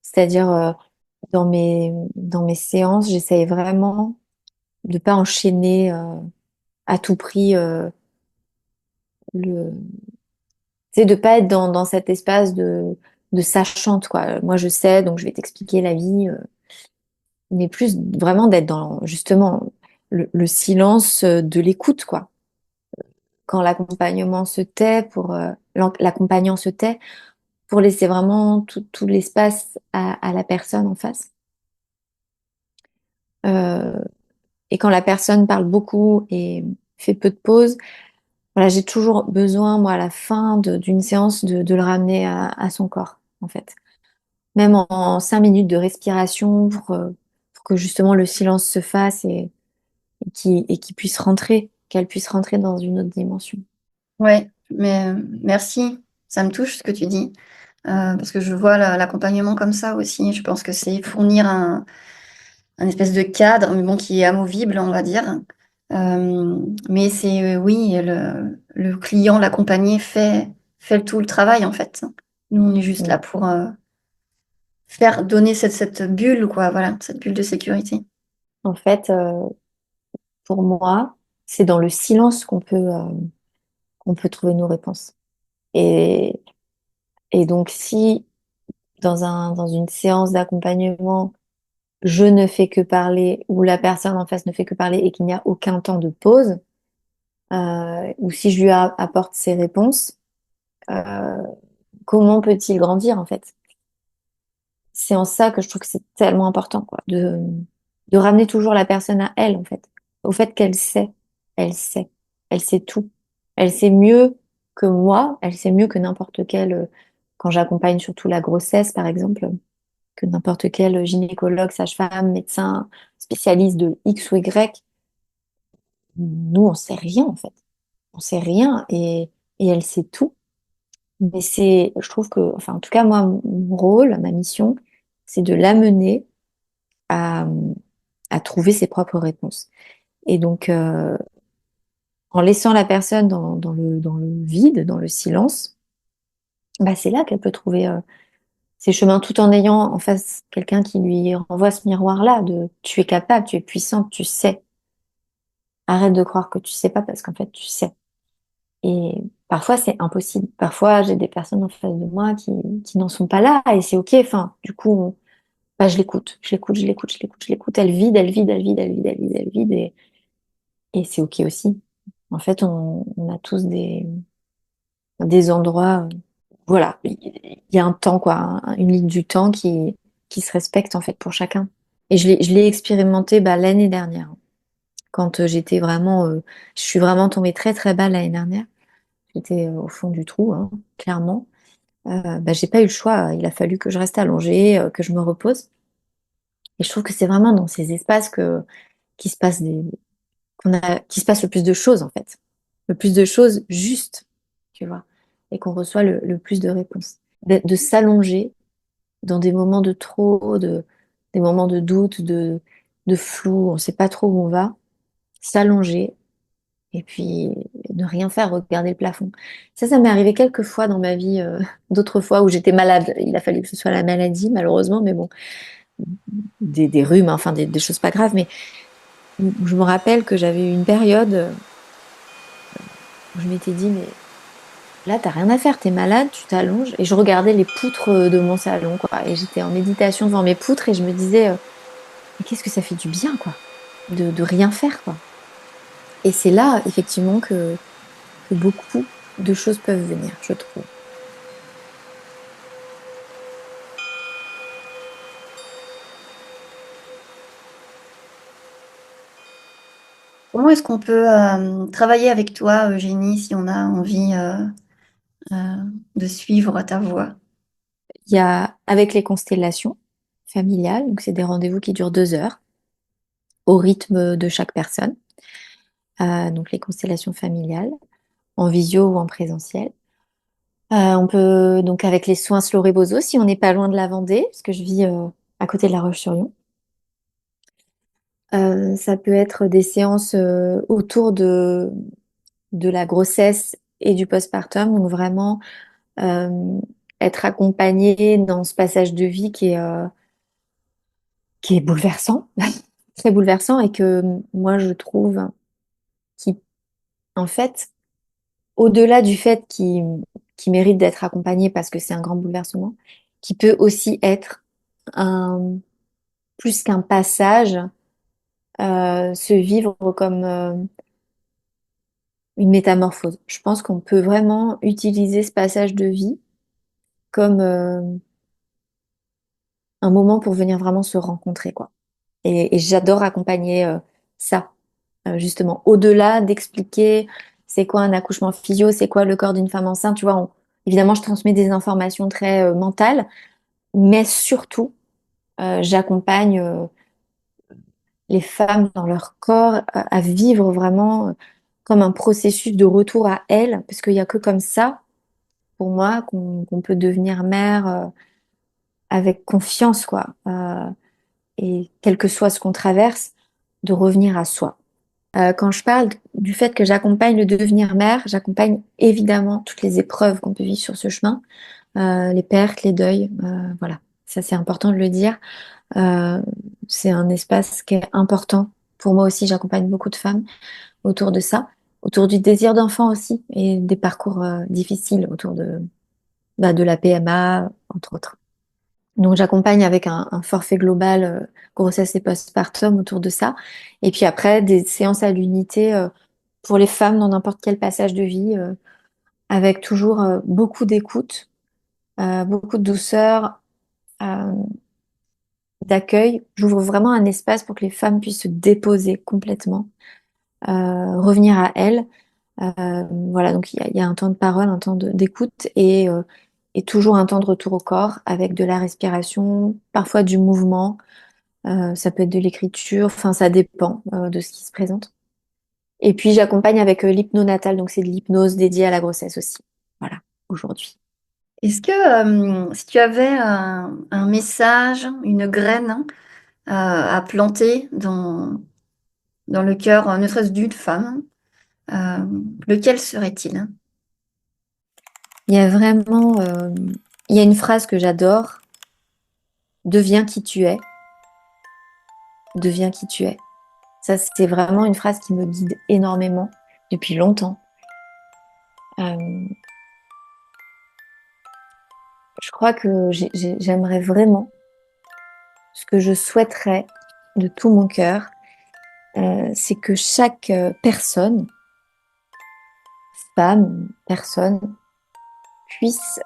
C'est-à-dire, dans mes séances, j'essaye vraiment de pas enchaîner à tout prix le, tu sais, de pas être dans cet espace de sachante, quoi. Moi, je sais, donc je vais t'expliquer la vie, mais plus vraiment d'être dans, justement, le silence de l'écoute, quoi. Quand l'accompagnement se tait l'accompagnant se tait pour laisser vraiment tout l'espace à la personne en face. Euh, et quand la personne parle beaucoup et fait peu de pauses, voilà, j'ai toujours besoin, moi, à la fin d'une séance, de le ramener à son corps, en fait. Même en 5 minutes de respiration pour que justement le silence se fasse et qu'il puisse rentrer, qu'elle puisse rentrer dans une autre dimension. Ouais, mais merci. Ça me touche ce que tu dis. Parce que je vois l'accompagnement comme ça aussi. Je pense que c'est fournir un espèce de cadre, mais bon, qui est amovible, on va dire. Mais c'est, oui, le client, l'accompagné fait tout le travail, en fait. Nous, on est juste Mm. là pour faire donner cette bulle, quoi, voilà, cette bulle de sécurité. En fait, pour moi, c'est dans le silence qu'on peut trouver nos réponses. Et, et donc, si dans une séance d'accompagnement, je ne fais que parler ou la personne en face ne fait que parler et qu'il n'y a aucun temps de pause, ou si je lui apporte ses réponses, euh, comment peut-il grandir en fait? C'est en ça que je trouve que c'est tellement important quoi, de ramener toujours la personne à elle, en fait. Au fait qu'elle sait, elle sait, elle sait tout. Elle sait mieux que moi, elle sait mieux que n'importe quel, quand j'accompagne surtout la grossesse, par exemple, que n'importe quel gynécologue, sage-femme, médecin, spécialiste de X ou Y. Nous, on sait rien, en fait. On sait rien et elle sait tout. Mais je trouve que, enfin, en tout cas, moi, mon rôle, ma mission, c'est de l'amener à, à trouver ses propres réponses. Et donc, en laissant la personne dans le vide, dans le silence, bah, c'est là qu'elle peut trouver ses chemins tout en ayant en face quelqu'un qui lui renvoie ce miroir-là de tu es capable, tu es puissante, tu sais. Arrête de croire que tu sais pas parce qu'en fait, tu sais. Et parfois, c'est impossible. Parfois, j'ai des personnes en face de moi qui n'en sont pas là et c'est OK. Enfin, du coup, bah, je l'écoute, je l'écoute, je l'écoute, je l'écoute, je l'écoute. Elle vide, elle vide, elle vide, elle vide, elle vide, elle vide et c'est OK aussi. En fait, on a tous des endroits, voilà, il y a un temps, quoi, une ligne du temps qui se respecte en fait pour chacun. Et je l'ai expérimenté bah, l'année dernière, quand j'étais vraiment, je suis vraiment tombée très très bas l'année dernière. J'étais au fond du trou, hein, clairement. Bah, j'ai pas eu le choix. Il a fallu que je reste allongée, que je me repose. Et je trouve que c'est vraiment dans ces espaces que qui se passe qui se passe le plus de choses en fait, le plus de choses justes, tu vois, et qu'on reçoit le plus de réponses. De s'allonger dans des moments de trop, des moments de doute, de flou, on sait pas trop où on va, s'allonger et puis ne rien faire, regarder le plafond. Ça m'est arrivé quelques fois dans ma vie, d'autres fois où j'étais malade. Il a fallu que ce soit la maladie, malheureusement, mais bon, des rhumes, enfin des choses pas graves, mais où je me rappelle que j'avais eu une période où je m'étais dit, mais là, t'as rien à faire, t'es malade, tu t'allonges. Et je regardais les poutres de mon salon, quoi. Et j'étais en méditation devant mes poutres et je me disais, mais qu'est-ce que ça fait du bien, quoi, de rien faire, quoi. Et c'est là, effectivement, que beaucoup de choses peuvent venir, je trouve. Comment est-ce qu'on peut travailler avec toi, Eugénie, si on a envie euh, de suivre ta voie? Il y a avec les constellations familiales, donc c'est des rendez-vous qui durent 2 heures au rythme de chaque personne. Donc les constellations familiales, en visio ou en présentiel. On peut donc avec les soins Slow-Rebozo, si on n'est pas loin de la Vendée, parce que je vis à côté de La Roche-sur-Yon. Ça peut être des séances autour de la grossesse et du postpartum, donc vraiment euh, être accompagné dans ce passage de vie qui est bouleversant, très bouleversant, et que moi je trouve qui, en fait, au-delà du fait qu'il mérite d'être accompagné parce que c'est un grand bouleversement, qui peut aussi être un, plus qu'un passage, se vivre comme une métamorphose. Je pense qu'on peut vraiment utiliser ce passage de vie comme un moment pour venir vraiment se rencontrer, quoi. Et j'adore accompagner ça, justement, au-delà d'expliquer c'est quoi un accouchement physio, c'est quoi le corps d'une femme enceinte, tu vois, évidemment, je transmets des informations très mentales, mais surtout, j'accompagne les femmes dans leur corps à vivre vraiment comme un processus de retour à elles, parce qu'il n'y a que comme ça, pour moi, qu'on peut devenir mère avec confiance, quoi. Et quel que soit ce qu'on traverse, de revenir à soi. Quand je parle du fait que j'accompagne le devenir mère, j'accompagne évidemment toutes les épreuves qu'on peut vivre sur ce chemin, les pertes, les deuils, voilà. Ça, c'est important de le dire. Euh, c'est un espace qui est important. Pour moi aussi, j'accompagne beaucoup de femmes autour de ça, autour du désir d'enfant aussi et des parcours difficiles autour de la PMA, entre autres. Donc j'accompagne avec un forfait global grossesse et postpartum autour de ça. Et puis après, des séances à l'unité pour les femmes dans n'importe quel passage de vie, avec toujours beaucoup d'écoute, beaucoup de douceur, euh, d'accueil. J'ouvre vraiment un espace pour que les femmes puissent se déposer complètement, revenir à elles. Voilà, donc il y a un temps de parole, un temps d'écoute et toujours un temps de retour au corps avec de la respiration, parfois du mouvement, ça peut être de l'écriture, enfin ça dépend de ce qui se présente. Et puis j'accompagne avec l'hypnonatal, donc c'est de l'hypnose dédiée à la grossesse aussi. Voilà, aujourd'hui. Est-ce que si tu avais un message, une graine à planter dans le cœur, ne serait-ce d'une femme, euh, lequel serait-il? Il y a vraiment, il y a une phrase que j'adore, deviens qui tu es, deviens qui tu es. Ça, c'est vraiment une phrase qui me guide énormément depuis longtemps. Euh, je crois que j'aimerais vraiment, ce que je souhaiterais de tout mon cœur, c'est que chaque personne, femme, personne, puisse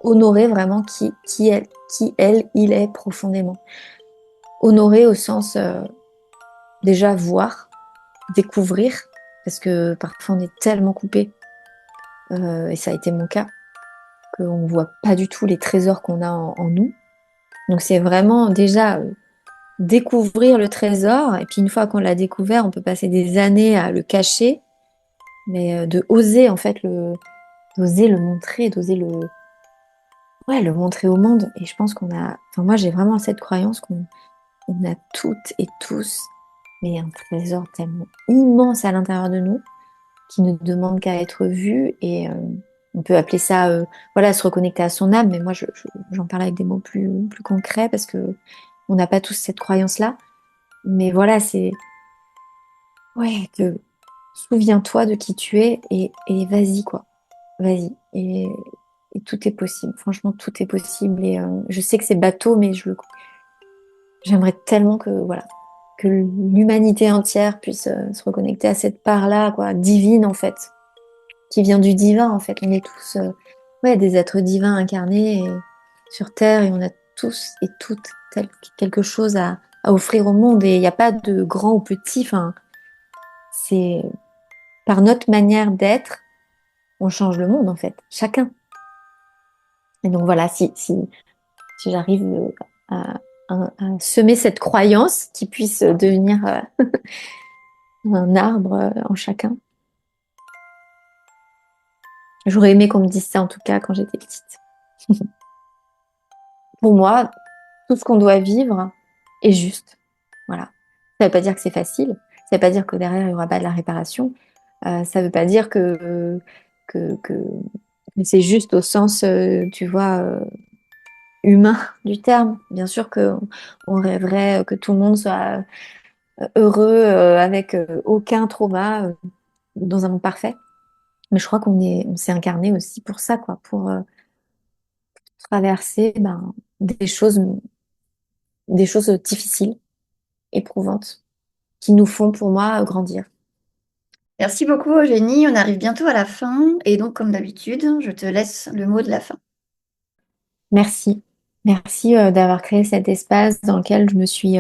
honorer vraiment qui elle, il est profondément. Honorer au sens déjà voir, découvrir, parce que parfois on est tellement coupé, et ça a été mon cas, qu'on ne voit pas du tout les trésors qu'on a en nous. Donc c'est vraiment déjà découvrir le trésor, et puis une fois qu'on l'a découvert, on peut passer des années à le cacher, mais de oser en fait d'oser le montrer, d'oser ouais, le montrer au monde. Et je pense qu'on a, enfin moi j'ai vraiment cette croyance qu'on a toutes et tous, mais un trésor tellement immense à l'intérieur de nous qui ne demande qu'à être vu et on peut appeler ça, voilà, se reconnecter à son âme, mais moi j'en parle avec des mots plus concrets parce que on n'a pas tous cette croyance-là. Mais voilà, c'est, ouais, que souviens-toi de qui tu es et vas-y, quoi. Vas-y. Et tout est possible. Franchement, tout est possible. Et je sais que c'est bateau, mais j'aimerais tellement que, voilà, que l'humanité entière puisse se reconnecter à cette part-là, quoi, divine, en fait, qui vient du divin, en fait. On est tous, ouais, des êtres divins incarnés sur Terre et on a tous et toutes quelque chose à offrir au monde. Et il n'y a pas de grand ou petit, enfin, c'est par notre manière d'être, on change le monde, en fait, chacun. Et donc voilà, si j'arrive à semer cette croyance qui puisse devenir un arbre en chacun. J'aurais aimé qu'on me dise ça en tout cas quand j'étais petite. Pour moi, tout ce qu'on doit vivre est juste. Voilà. Ça veut pas dire que c'est facile. Ça veut pas dire que derrière il y aura pas de la réparation. Ça veut pas dire que c'est juste au sens, tu vois, humain du terme. Bien sûr que on rêverait que tout le monde soit heureux avec aucun trauma dans un monde parfait. Mais je crois on s'est incarné aussi pour ça, quoi, pour traverser ben, des choses difficiles, éprouvantes, qui nous font, pour moi, grandir. Merci beaucoup, Eugénie. On arrive bientôt à la fin. Et donc, comme d'habitude, je te laisse le mot de la fin. Merci. Merci d'avoir créé cet espace dans lequel je me suis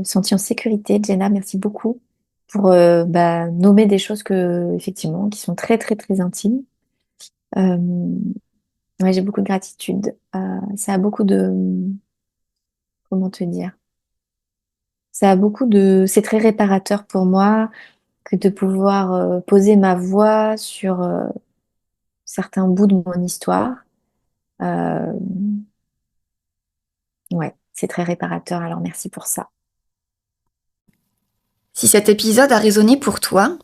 sentie en sécurité. Jenna, merci beaucoup pour bah, nommer des choses effectivement, qui sont très, très, très intimes. Euh, ouais, j'ai beaucoup de gratitude. Ça a beaucoup comment te dire? C'est très réparateur pour moi que de pouvoir poser ma voix sur certains bouts de mon histoire. Euh, ouais, c'est très réparateur, alors merci pour ça. Si cet épisode a résonné pour toi,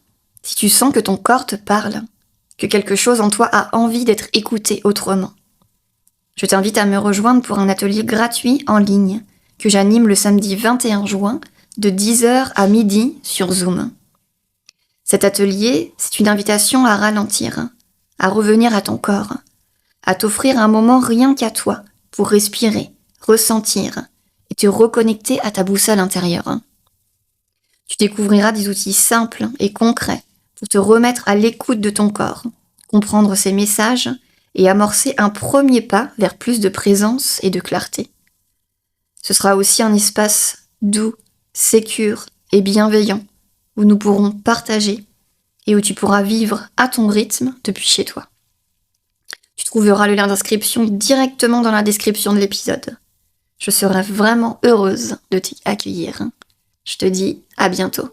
si tu sens que ton corps te parle, que quelque chose en toi a envie d'être écouté autrement, je t'invite à me rejoindre pour un atelier gratuit en ligne que j'anime le samedi 21 juin de 10h à midi sur Zoom. Cet atelier, c'est une invitation à ralentir, à revenir à ton corps, à t'offrir un moment rien qu'à toi pour respirer, ressentir et te reconnecter à ta boussole intérieure. Tu découvriras des outils simples et concrets pour te remettre à l'écoute de ton corps, comprendre ses messages et amorcer un premier pas vers plus de présence et de clarté. Ce sera aussi un espace doux, sécure et bienveillant, où nous pourrons partager et où tu pourras vivre à ton rythme depuis chez toi. Tu trouveras le lien d'inscription directement dans la description de l'épisode. Je serai vraiment heureuse de t'y accueillir. Je te dis à bientôt.